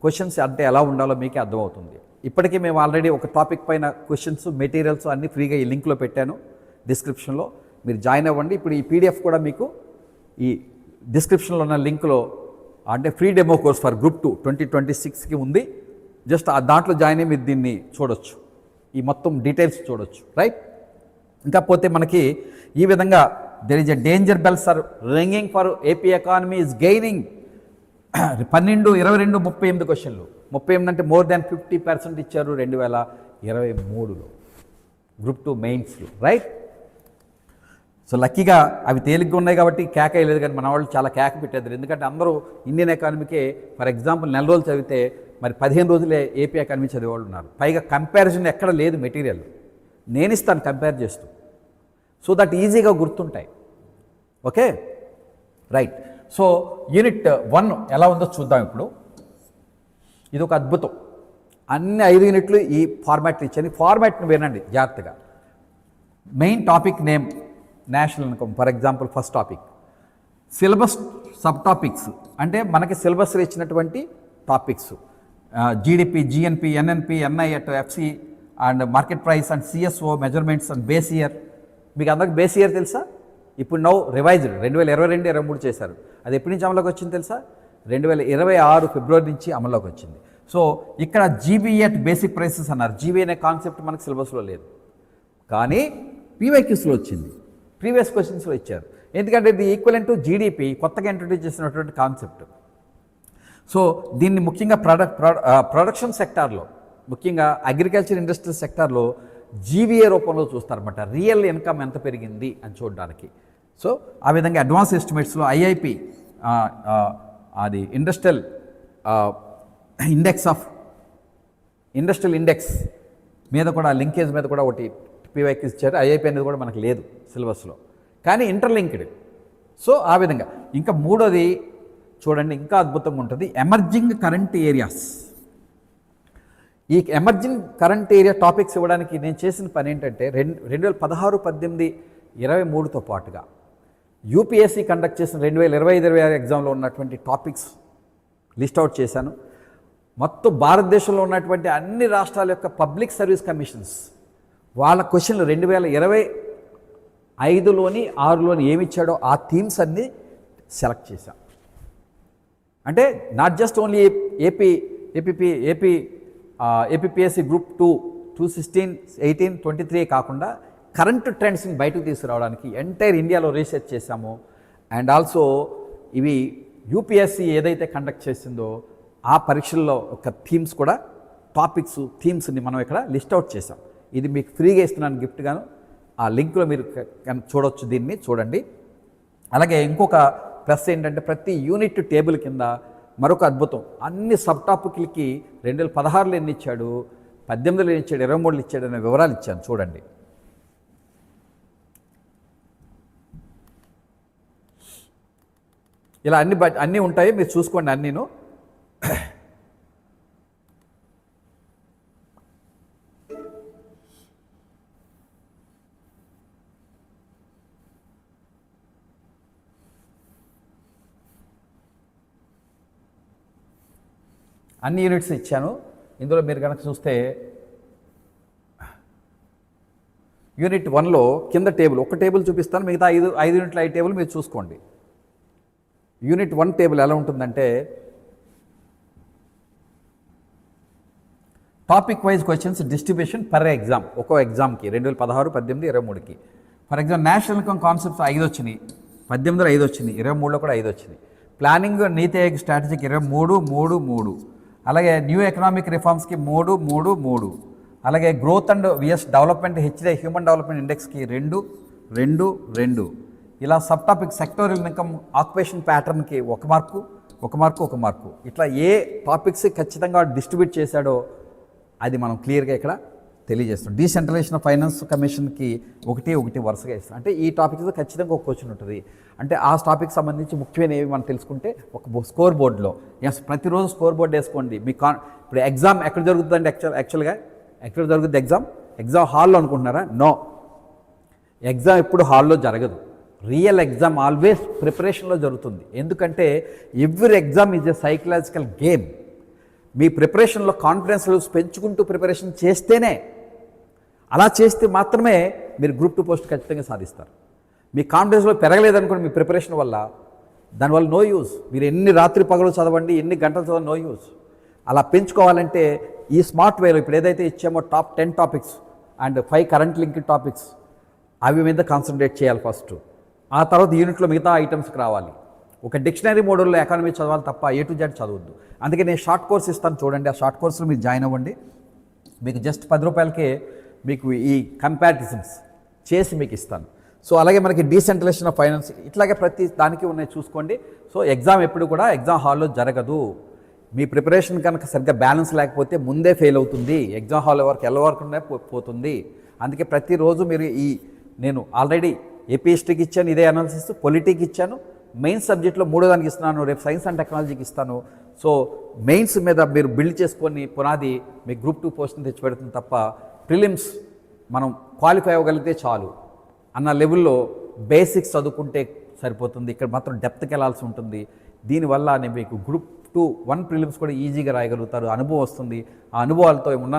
క్వశ్చన్స్ అంటే ఎలా ఉండాలో మీకే అర్థమవుతుంది. ఇప్పటికీ మేము ఆల్రెడీ ఒక టాపిక్ పైన క్వశ్చన్స్ మెటీరియల్స్ అన్నీ ఫ్రీగా ఈ లింక్లో పెట్టాను డిస్క్రిప్షన్లో, మీరు జాయిన్ అవ్వండి. ఇప్పుడు ఈ పీడిఎఫ్ కూడా మీకు ఈ డిస్క్రిప్షన్లో ఉన్న లింక్లో అంటే free demo course for group 2 2026కి ఉంది. జస్ట్ దాంట్లో జాయిన్ అయ్యి మీరు దీన్ని చూడొచ్చు, ఈ మొత్తం డీటెయిల్స్ చూడొచ్చు, రైట్. ఇంకా పోతే మనకి ఈ విధంగా there is a danger bells are ringing for AP economy is gaining 12, 22, 38 క్వశ్చన్లు. 38 అంటే మోర్ దాన్ 50% ఇచ్చారు 2023లో గ్రూప్ 2 మెయిన్స్లో, రైట్. సో లక్కీగా అవి తేలిగ్గా ఉన్నాయి కాబట్టి కేక వేయలేదు, కానీ మన వాళ్ళు చాలా కేక పెట్టేద్దరు. ఎందుకంటే అందరూ ఇండియన్ ఎకానమీకే ఫర్ ఎగ్జాంపుల్ నెల రోజులు చదివితే మరి 15 రోజులే ఏపీ ఎకానమీ చదివేవాళ్ళు ఉన్నారు. పైగా కంపారిజన్ ఎక్కడ లేదు, మెటీరియల్ నేను ఇస్తాను కంపేర్ చేస్తూ, సో దట్ ఈజీగా గుర్తుంటాయి. Okay, right. సో యూనిట్ 1 ఎలా ఉందో చూద్దాం. ఇప్పుడు ఇది ఒక అద్భుతం. అన్ని 5 యూనిట్లు ఈ ఫార్మాట్ ఇచ్చాను. ఫార్మాట్ని వినండి జాగ్రత్తగా. Main topic name national income. For example first topic syllabus sub topics అంటే మనకి సిలబస్లో ఇచ్చినటువంటి topics GDP, GNP, NNP, NI at FC and market price and CSO measurements and base year. మీకు అందరికి బేస్ ఇయర్ తెలుసా? ఇప్పుడు నౌ రివైజ్డ్ 2022, 23 చేశారు. అది ఎప్పటి నుంచి అమల్లోకి వచ్చింది తెలుసా? 2026 ఫిబ్రవరి నుంచి అమల్లోకి వచ్చింది. సో ఇక్కడ జీబీఏ అట్ బేసిక్ ప్రైసెస్ అన్నారు. జీబీ అనే కాన్సెప్ట్ మనకు సిలబస్లో లేదు, కానీ పీవైక్యూస్లో వచ్చింది, ప్రీవియస్ క్వశ్చన్స్లో ఇచ్చారు. ఎందుకంటే ఇది ఈక్వలెంట్ టు జీడిపి, కొత్తగా ఇంట్రొడ్యూస్ చేసినటువంటి కాన్సెప్ట్. సో దీన్ని ముఖ్యంగా ప్రొడక్షన్ సెక్టార్లో, ముఖ్యంగా అగ్రికల్చర్ ఇండస్ట్రియల్ సెక్టార్లో జీవీఏ రూపంలో చూస్తారన్నమాట. రియల్ ఇన్కమ్ ఎంత పెరిగింది అని చూడడానికి. సో ఆ విధంగా అడ్వాన్స్ ఎస్టిమేట్స్లో ఐఐపి అది ఇండస్ట్రియల్ ఇండెక్స్ మీద కూడా లింకేజ్ మీద కూడా ఒకటి పీవైకి ఇచ్చారు. ఐఐపి అనేది కూడా మనకు లేదు సిలబస్లో, కానీ ఇంటర్లింక్డ్. సో ఆ విధంగా ఇంకా మూడోది చూడండి, ఇంకా అద్భుతంగా ఉంటుంది. Emerging current areas. ఈ ఎమర్జింగ్ కరెంట్ ఏరియా టాపిక్స్ ఇవ్వడానికి నేను చేసిన పని ఏంటంటే 2016, 18, 23తో పాటుగా యూపీఎస్సీ కండక్ట్ చేసిన 2025-26 ఎగ్జామ్లో ఉన్నటువంటి టాపిక్స్ లిస్ట్ అవుట్ చేశాను. మొత్తం భారతదేశంలో ఉన్నటువంటి అన్ని రాష్ట్రాల యొక్క పబ్లిక్ సర్వీస్ కమిషన్స్ వాళ్ళ క్వశ్చన్లు 2025లోని 6లోని ఏమిచ్చాడో ఆ థీమ్స్ అన్నీ సెలెక్ట్ చేశాం. అంటే not just only APPSC group 2 2016, 18, 23 కాకుండా కరెంట్ ట్రెండ్స్ని బయటకు తీసుకురావడానికి ఎంటైర్ ఇండియాలో రీసెర్చ్ చేశాము. అండ్ ఆల్సో ఇవి యూపీఎస్సీ ఏదైతే కండక్ట్ చేసిందో ఆ పరీక్షల్లో ఒక థీమ్స్ కూడా థీమ్స్ని మనం ఇక్కడ లిస్ట్ అవుట్ చేసాం. ఇది మీకు ఫ్రీగా ఇస్తున్నాను గిఫ్ట్గాను. ఆ లింక్లో మీరు చూడవచ్చు, దీన్ని చూడండి. అలాగే ఇంకొక ప్లస్ ఏంటంటే ప్రతి యూనిట్ టేబుల్ కింద మరొక అద్భుతం. అన్ని సబ్ టాపిక్లకి 2016లో ఎన్ని ఇచ్చాడు, 18లో ఎన్ని ఇచ్చాడు, 23లో ఇచ్చాడు అనే వివరాలు ఇచ్చాను చూడండి. ఇలా అన్నీ ఉంటాయి, మీరు చూసుకోండి అన్నీను. అన్ని యూనిట్స్ ఇచ్చాను. ఇందులో మీరు కనుక చూస్తే యూనిట్ 1లో కింద టేబుల్, ఒక టేబుల్ చూపిస్తాను, మిగతా 5 యూనిట్ల 5 టేబుల్ మీరు చూసుకోండి. యూనిట్ 1 టేబుల్ ఎలా ఉంటుందంటే topic wise questions distribution per exam. ఒక్కో ఎగ్జామ్కి 2016, 18, 23కి. For example national income concepts 5 వచ్చినాయి, 18లో 5 వచ్చినాయి, 23లో కూడా 5 వచ్చినాయి. ప్లానింగ్ నీతి ఆయోగ్ స్ట్రాటజీకి 23, 3, 3. అలాగే న్యూ ఎకనామిక్ రిఫార్మ్స్కి 3, 3, 3. అలాగే growth and VS development HDI human development ఇండెక్స్కి 2, 2, 2. ఇలా sub topic sectoral income occupation ప్యాటర్న్కి 1 మార్కు, 1 మార్కు, 1 మార్కు. ఇట్లా ఏ టాపిక్స్ ఖచ్చితంగా డిస్ట్రిబ్యూట్ చేశాడో అది మనం క్లియర్గా ఇక్కడ తెలియజేస్తాం. డీసెంట్రలైజేషన్ ఆఫ్ ఫైనాన్స్ కమిషన్కి 1, 1 వరుసగా ఇస్తాం. అంటే ఈ టాపిక్స్ ఖచ్చితంగా ఒక క్వశ్చన్ ఉంటుంది. అంటే ఆ టాపిక్ సంబంధించి ముఖ్యమైనవి మనం తెలుసుకుంటే ఒక స్కోర్ బోర్డులో ప్రతిరోజు స్కోర్ బోర్డు వేసుకోండి. మీ ఇప్పుడు ఎగ్జామ్ ఎక్కడ జరుగుతుందండి? యాక్చువల్గా ఎక్కడ జరుగుతుంది ఎగ్జామ్ హాల్లో అనుకుంటున్నారా? నో, ఎగ్జామ్ ఎప్పుడు హాల్లో జరగదు. రియల్ ఎగ్జామ్ ఆల్వేస్ ప్రిపరేషన్లో జరుగుతుంది. ఎందుకంటే every exam is a psychological game. మీ ప్రిపరేషన్లో కాన్ఫిడెన్స్ లెవెల్స్ పెంచుకుంటూ ప్రిపరేషన్ చేస్తేనే, అలా చేస్తే మాత్రమే మీరు గ్రూప్ 2 పోస్ట్ ఖచ్చితంగా సాధిస్తారు. మీ కాన్ఫిడెన్స్లో పెరగలేదనుకోండి మీ ప్రిపరేషన్ వల్ల, దానివల్ల నో యూజ్. మీరు ఎన్ని రాత్రి పగలు చదవండి, ఎన్ని గంటలు చదవండి, నో యూజ్. అలా పెంచుకోవాలంటే ఈ స్మార్ట్ వేలో ఇప్పుడు ఏదైతే ఇచ్చామో top 10 topics and 5 current link topics, అవి మీద కాన్సన్ట్రేట్ చేయాలి ఫస్ట్. ఆ తర్వాత యూనిట్లో మిగతా ఐటమ్స్కి రావాలి. ఒక డిక్షనరీ మోడల్లో ఎకానమీ చదవాలి తప్ప A to Z చదవద్దు. అందుకే నేను షార్ట్ కోర్స్ ఇస్తాను చూడండి, ఆ షార్ట్ కోర్సులో మీరు జాయిన్ అవ్వండి. మీకు జస్ట్ 10 రూపాయలకే మీకు ఈ కంపారిజన్స్ చేసి మీకు ఇస్తాను. సో అలాగే మనకి డీసెంట్రలైజేషన్ ఆఫ్ ఫైనాన్స్, ఇట్లాగే ప్రతి దానికి ఉన్నాయి చూసుకోండి. సో ఎగ్జామ్ ఎప్పుడు కూడా ఎగ్జామ్ హాల్లో జరగదు. మీ ప్రిపరేషన్ కనుక సరిగ్గా బ్యాలెన్స్ లేకపోతే ముందే ఫెయిల్ అవుతుంది, ఎగ్జామ్ హాల్ వరకు వెళ్ళవరకుండా పోతుంది. అందుకే ప్రతిరోజు మీరు నేను ఆల్రెడీ ఏపీ హిస్టరీకి ఇచ్చాను, ఇదే అనాలిసిస్, పొలిటీకి ఇచ్చాను, మెయిన్స్ సబ్జెక్ట్లో 3వ దానికి ఇస్తున్నాను, రేపు సైన్స్ అండ్ టెక్నాలజీకి ఇస్తాను. సో మెయిన్స్ మీద మీరు బిల్డ్ చేసుకొని పునాది మీ గ్రూప్ 2 పోస్ట్ని తెచ్చిపెడుతుంది తప్ప ప్రిలిమ్స్ మనం క్వాలిఫై అవ్వగలిగితే చాలు అన్న లెవెల్లో బేసిక్స్ చదువుకుంటే సరిపోతుంది. ఇక్కడ మాత్రం డెప్త్కి వెళ్ళాల్సి ఉంటుంది. దీనివల్ల మీకు గ్రూప్ 2 ప్రిలిమ్స్ కూడా ఈజీగా రాయగలుగుతారు, అనుభవం వస్తుంది. ఆ అనుభవాలతో ఉన్న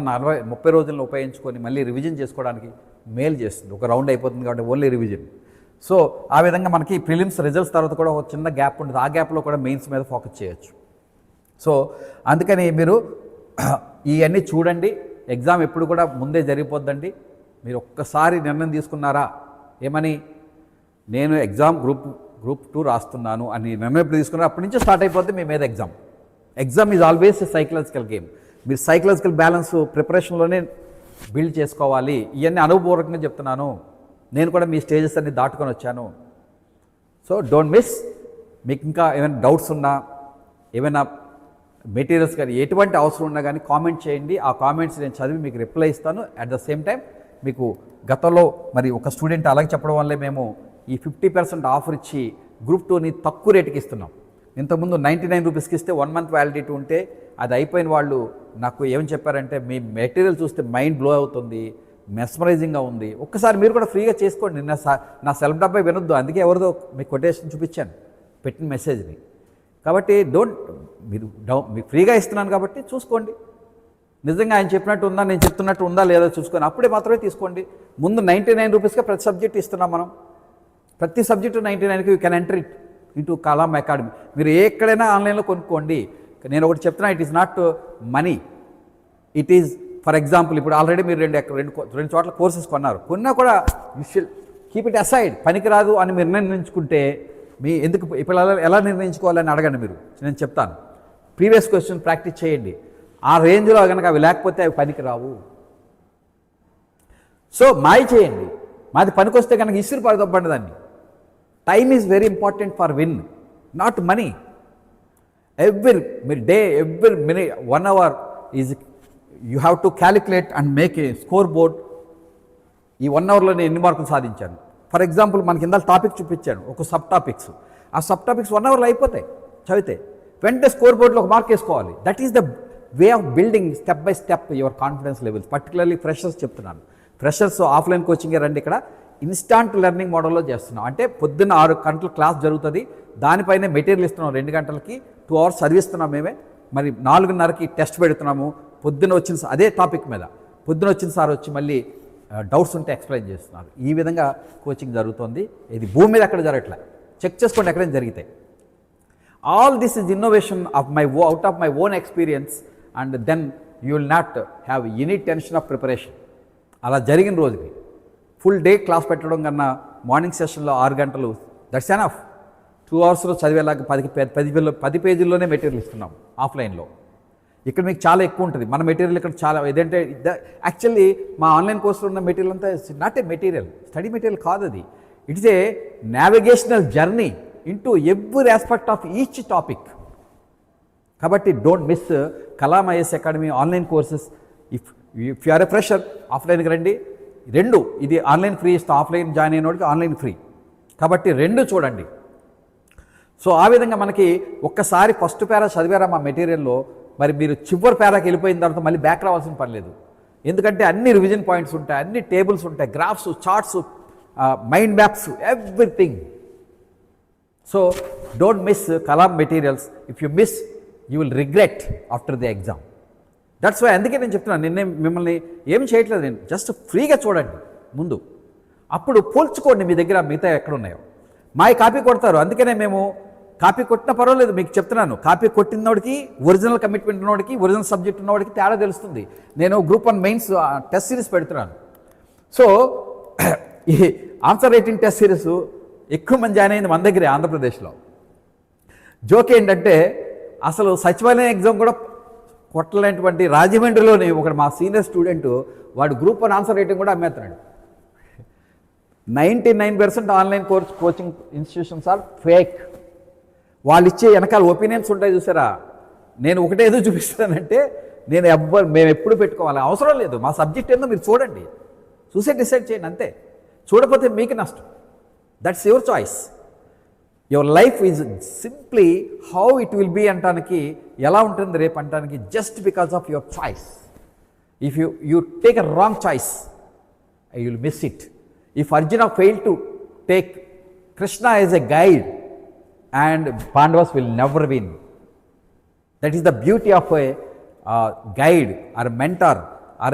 30 రోజులను ఉపయోగించుకొని మళ్ళీ రివిజన్ చేసుకోవడానికి మేలు చేస్తుంది. ఒక రౌండ్ అయిపోతుంది కాబట్టి ఓన్లీ రివిజన్. సో ఆ విధంగా మనకి ప్రిలిమ్స్ రిజల్ట్స్ తర్వాత కూడా ఒక చిన్న గ్యాప్ ఉంటుంది, ఆ గ్యాప్లో కూడా మెయిన్స్ మీద ఫోకస్ చేయొచ్చు. సో అందుకని మీరు ఇవన్నీ చూడండి. ఎగ్జామ్ ఎప్పుడు కూడా ముందే జరిగిపోద్దండి. మీరు ఒక్కసారి నిర్ణయం తీసుకున్నారా ఏమని, నేను ఎగ్జామ్ గ్రూప్ 2 రాస్తున్నాను అని నిర్ణయం ఎప్పుడు తీసుకున్నారో అప్పటి నుంచి స్టార్ట్ అయిపోద్ది మీ మీద exam. Exam is always a psychological game. మీరు సైకలాజికల్ బ్యాలెన్స్ ప్రిపరేషన్లోనే బిల్డ్ చేసుకోవాలి. ఇవన్నీ అనుభవపూర్వకంగా చెప్తున్నాను. నేను కూడా మీ స్టేజెస్ అన్ని దాటుకొని వచ్చాను. So don't miss. మీకు ఇంకా ఏమైనా డౌట్స్ ఉన్నా, ఏమైనా మెటీరియల్స్ కానీ ఎటువంటి అవసరం ఉన్నా కానీ కామెంట్ చేయండి. ఆ కామెంట్స్ నేను చదివి మీకు రిప్లై ఇస్తాను. అట్ ద సేమ్ టైం మీకు గతంలో మరి ఒక స్టూడెంట్ అలాగే చెప్పడం వల్లే మేము ఈ 50% ఆఫర్ ఇచ్చి గ్రూప్ 2ని తక్కువ రేటుకి ఇస్తున్నాం. ఇంతకుముందు 99 రూపీస్కి ఇస్తే 1 మంత్ వ్యాలిడిటీ ఉంటే అది అయిపోయిన వాళ్ళు నాకు ఏమని చెప్పారంటే, మీ మెటీరియల్ చూస్తే మైండ్ బ్లో అవుతుంది, మెస్మరైజింగ్గా ఉంది, ఒక్కసారి మీరు కూడా ఫ్రీగా చేసుకోండి. నా సెల్ఫ్ డబ్బా వినొద్దు, అందుకే ఎవరిదో మీకు కొటేషన్ చూపించాను పెట్టిన మెసేజ్ని. కాబట్టి మీకు ఫ్రీగా ఇస్తున్నాను కాబట్టి చూసుకోండి. నిజంగా ఆయన చెప్పినట్టు ఉందా, నేను చెప్తున్నట్టు ఉందా లేదా చూసుకొని అప్పుడే మాత్రమే తీసుకోండి. ముందు 99 రూపీస్గా ప్రతి సబ్జెక్ట్ ఇస్తున్నాం మనం. ప్రతి సబ్జెక్టు 99కి you can enter it into Kalam academy. మీరు ఎక్కడైనా ఆన్లైన్లో కొనుక్కోండి. నేను ఒకటి చెప్తున్నా, it is not money, it is for example ఇప్పుడు ఆల్రెడీ మీరు రెండు చోట్ల కోర్సెస్ కొన్నా కూడా you should keep it aside. పనికిరాదు అని మీరు నిర్ణయించుకుంటే ఎందుకు ఇప్పుడు ఎలా నిర్ణయించుకోవాలని అడగండి. నేను చెప్తాను. ప్రీవియస్ క్వశ్చన్ ప్రాక్టీస్ చేయండి. ఆ రేంజ్లో కనుక అవి లేకపోతే అవి పనికి రావు. సో మాయ చేయండి. మాది పనికొస్తే కనుక ఇసురు పడదొబ్బండి దాన్ని. Time is very important for win, not money. Every day, every minute, 1 hour is you have to calculate and make a score board. ఈ 1 hourలో నేను ఎన్ని మార్కులు సాధించాను. ఫర్ ఎగ్జాంపుల్ మనకి ఇందాక టాపిక్ చూపించాను, ఒక సబ్ టాపిక్స్. ఆ సబ్ టాపిక్స్ 1 hourలో అయిపోతాయి చదివితే. వెంటనే స్కోర్ బోర్డులో ఒక మార్క్ వేసుకోవాలి. That is the way of building step by step your confidence levels. Particularly freshers చెప్తున్నాను. ఫ్రెషర్స్ ఆఫ్లైన్ కోచింగే రండి. ఇక్కడ ఇన్స్టాంట్ లెర్నింగ్ మోడల్లో చేస్తున్నాం. అంటే పొద్దున్న 6 గంటలు క్లాస్ జరుగుతుంది, దానిపైనే మెటీరియల్ ఇస్తున్నాం. 2 గంటలకి 2 hours చదివిస్తున్నాం మేమే. మరి 4:30కి టెస్ట్ పెడుతున్నాము. పొద్దున వచ్చిన అదే టాపిక్ మీద పొద్దున వచ్చిన సార్ వచ్చి మళ్ళీ డౌట్స్ ఉంటే ఎక్స్ప్లెయిన్ చేస్తున్నారు. ఈ విధంగా కోచింగ్ జరుగుతుంది. ఇది భూమి మీద ఎక్కడ జరగట్లే, చెక్ చేసుకోండి ఎక్కడైనా జరిగితే. All this is innovation of out of my own experience. And then you will not have any tension of preparation. అలా జరిగిన రోజుకి ఫుల్ డే క్లాస్ పెట్టడం కన్నా మార్నింగ్ సెషన్లో 6 గంటలు దట్స్ ఎనఫ్. 2 hours చదివేలాగా 10 పేజీల్లోనే మెటీరియల్ ఇస్తున్నాం ఆఫ్లైన్లో. ఇక్కడ మీకు చాలా ఎక్కువ ఉంటుంది. మన మెటీరియల్ ఇక్కడ చాలా ఏదంటే యాక్చువల్లీ మా ఆన్లైన్ కోర్సులో ఉన్న మెటీరియల్ అంతా not a material, study material కాదు అది. It's a navigational journey into every aspect of each topic. కాబట్టి don't miss Kalam IAS academy online courses. If you are a fresher ఆఫ్లైన్కి రండి. 2 ఇది ఆన్లైన్ ఫ్రీ ఇస్తాం, ఆఫ్లైన్ జాయిన్ అయిన వాడికి ఆన్లైన్ ఫ్రీ. కాబట్టి 2 చూడండి. సో ఆ విధంగా మనకి ఒక్కసారి ఫస్ట్ పేరా చదివారా మా మెటీరియల్లో, మరి మీరు చివరి పేరాకి వెళ్ళిపోయిన తర్వాత మళ్ళీ బ్యాక్ రావాల్సిన పని లేదు. ఎందుకంటే అన్ని రివిజన్ పాయింట్స్ ఉంటాయి, అన్ని టేబుల్స్ ఉంటాయి, graphs, charts, mind maps, everything. So don't miss Kalam materials. If you miss you will regret after the exam. That's why అందుకే నేను చెప్తున్నాను, నిన్నే మిమ్మల్ని ఏం చేయట్లేదు, నేను జస్ట్ ఫ్రీగా చూడండి ముందు, అప్పుడు పోల్చుకోండి మీ దగ్గర మిగతా ఎక్కడ ఉన్నాయో. మావి కాపీ కొడతారు, అందుకనే మేము కాపీ కొట్టినా పర్వాలేదు, మీకు చెప్తున్నాను, కాపీ కొట్టినోడికి ఒరిజినల్ కమిట్మెంట్ ఉన్నవాడికి ఒరిజినల్ సబ్జెక్ట్ ఉన్నవాడికి తేడా తెలుస్తుంది. నేను గ్రూప్ 1 మెయిన్స్ టెస్ట్ సిరీస్ పెడుతున్నాను. సో ఈ ఆన్సర్ రైటింగ్ టెస్ట్ సిరీస్ ఎక్కువ మంది జాయిన్ అయింది మన దగ్గరే ఆంధ్రప్రదేశ్లో. జోక్ ఏంటంటే అసలు సచివాలయం ఎగ్జామ్ కూడా కొట్టలేనటువంటి రాజమండ్రిలోని ఒక మా సీనియర్ స్టూడెంట్ వాడు గ్రూప్ 1 ఆన్సర్ రైటింగ్ కూడా అమ్మేస్తున్నాడు. 99% online coaching institutions are fake. వాళ్ళు ఇచ్చే వెనకాల ఒపీనియన్స్ ఉంటాయి చూసారా. నేను ఒకటే ఏదో చూపిస్తానంటే మేము ఎప్పుడు పెట్టుకోవాలి అవసరం లేదు, మా సబ్జెక్ట్ ఏందో మీరు చూడండి, చూసే డిసైడ్ చేయండి అంతే. చూడకపోతే మీకు నష్టం, that's your choice. Your life is simply how it will be అంటానికి, ఎలా ఉంటుంది రేపు అంటానికి, just because of your choice. If you take a wrong choice you will miss it. If Arjuna failed to take Krishna as a guide, and Pandavas will never win. That is the beauty of a guide or a mentor or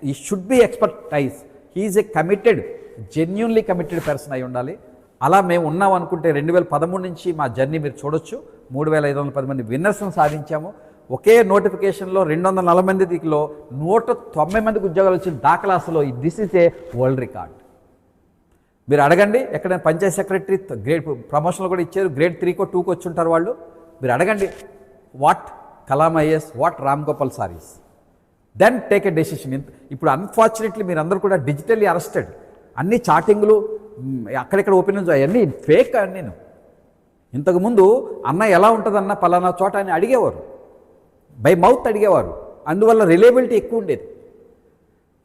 he should be expertise. He is a committed, genuinely committed person అయి ఉండాలి. అలా మేము ఉన్నాం అనుకుంటే 2013 నుంచి మా journey మీరు చూడొచ్చు. 3510 మంది విన్నర్స్ను సాధించాము. ఒకే నోటిఫికేషన్లో 240 మందిలో 190 మందికి ఉద్యోగాలు వచ్చిన దాఖలాసులో this is a world record. మీరు అడగండి, ఎక్కడైనా పంచాయత్ సెక్రటరీ గ్రేడ్ ప్రమోషన్లు కూడా ఇచ్చారు, గ్రేడ్ 3కో 2కో వచ్చి ఉంటారు వాళ్ళు. మీరు అడగండి what Kalam is, what Ram Gopal sir is, then take a decision. ఇప్పుడు అన్ఫార్చునేట్లీ మీరు అందరూ కూడా డిజిటల్లీ అరెస్టెడ్. అన్ని చాటింగ్లు, అక్కడెక్కడ ఒపీనియన్స్ అవన్నీ ఫేక్. నేను ఇంతకుముందు అన్న ఎలా ఉంటుందన్న పలానా చోట అని అడిగేవారు, బై మౌత్ అడిగేవారు, అందువల్ల రిలయబిలిటీ ఎక్కువ ఉండేది.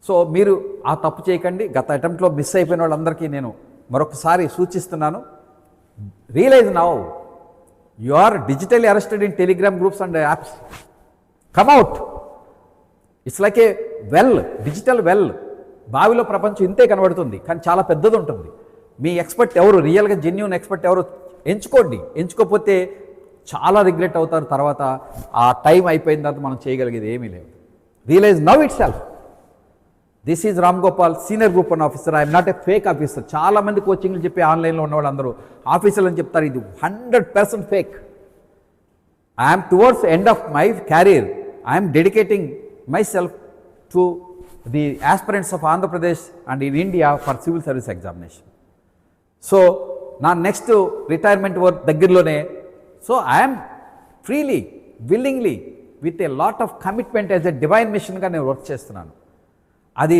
సో మీరు ఆ తప్పు చేయకండి. గత అటెంప్ట్లో మిస్ అయిపోయిన వాళ్ళందరికీ నేను మరొకసారి సూచిస్తున్నాను, realise now you are digitally arrested in Telegram groups and apps. Come out. It's like a well, digital well. బావిలో ప్రపంచం ఇంతే కనబడుతుంది, కానీ చాలా పెద్దది ఉంటుంది. మీ ఎక్స్పర్ట్ ఎవరు, రియల్గా జెన్యూన్ ఎక్స్పర్ట్ ఎవరు ఎంచుకోండి. ఎంచుకోకపోతే చాలా రిగ్రెట్ అవుతారు తర్వాత. ఆ టైం అయిపోయిన తర్వాత మనం చేయగలిగేది ఏమీ లేదు. Realise now itself. This is Ram Gopal, senior group 1 officer. I'm not a fake officer. చాలామంది కోచింగ్లు చెప్పి ఆన్లైన్లో ఉన్న వాళ్ళందరూ ఆఫీసర్లు అని చెప్తారు, ఇది 100% fake. I'm towards end of my career. I'm dedicating myself to the aspirants of Andhra Pradesh and in India for civil service examination. So నా నెక్స్ట్ రిటైర్మెంట్ వర్క్ దగ్గరలోనే. So I'm freely, willingly, with a lot of commitment as a divine మిషన్గా నేను work చేస్తున్నాను. అది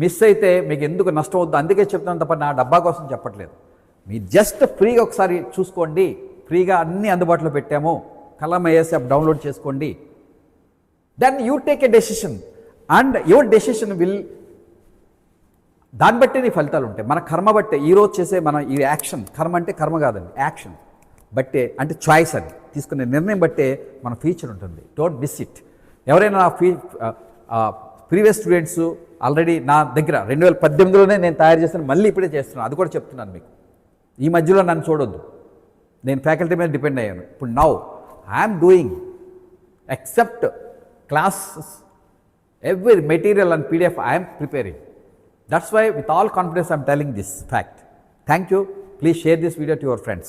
miss అయితే మీకు ఎందుకు నష్టం అవుద్దు, అందుకే చెప్తున్నాను తప్ప నా డబ్బా కోసం చెప్పట్లేదు. మీరు జస్ట్ ఫ్రీగా ఒకసారి చూసుకోండి, ఫ్రీగా అన్నీ అందుబాటులో పెట్టాము. కలాం ఐఏఎస్ యాప్ డౌన్లోడ్ చేసుకోండి. Then you take a decision and your decision will, దాన్ని బట్టి నీ ఫలితాలు ఉంటాయి. మన కర్మ బట్టే ఈరోజు చేసే మన ఈ యాక్షన్, కర్మ అంటే కర్మ కాదండి, యాక్షన్ బట్టే, అంటే చాయిస్ అని తీసుకునే నిర్ణయం బట్టే మన ఫ్యూచర్ ఉంటుంది. Don't miss it. ఎవరైనా నా ప్రీవియస్ స్టూడెంట్స్ ఆల్రెడీ నా దగ్గర 2018లోనే నేను తయారు చేస్తాను, మళ్ళీ ఇప్పుడే చేస్తున్నాను, అది కూడా చెప్తున్నాను మీకు. ఈ మధ్యలో నన్ను చూడొద్దు, నేను ఫ్యాకల్టీ మీద డిపెండ్ అయ్యాను. ఇప్పుడు now I'm doing except classes, every material and PDF I am preparing. That's why with all confidence I am telling this fact. Thank you. Please share this video to your friends.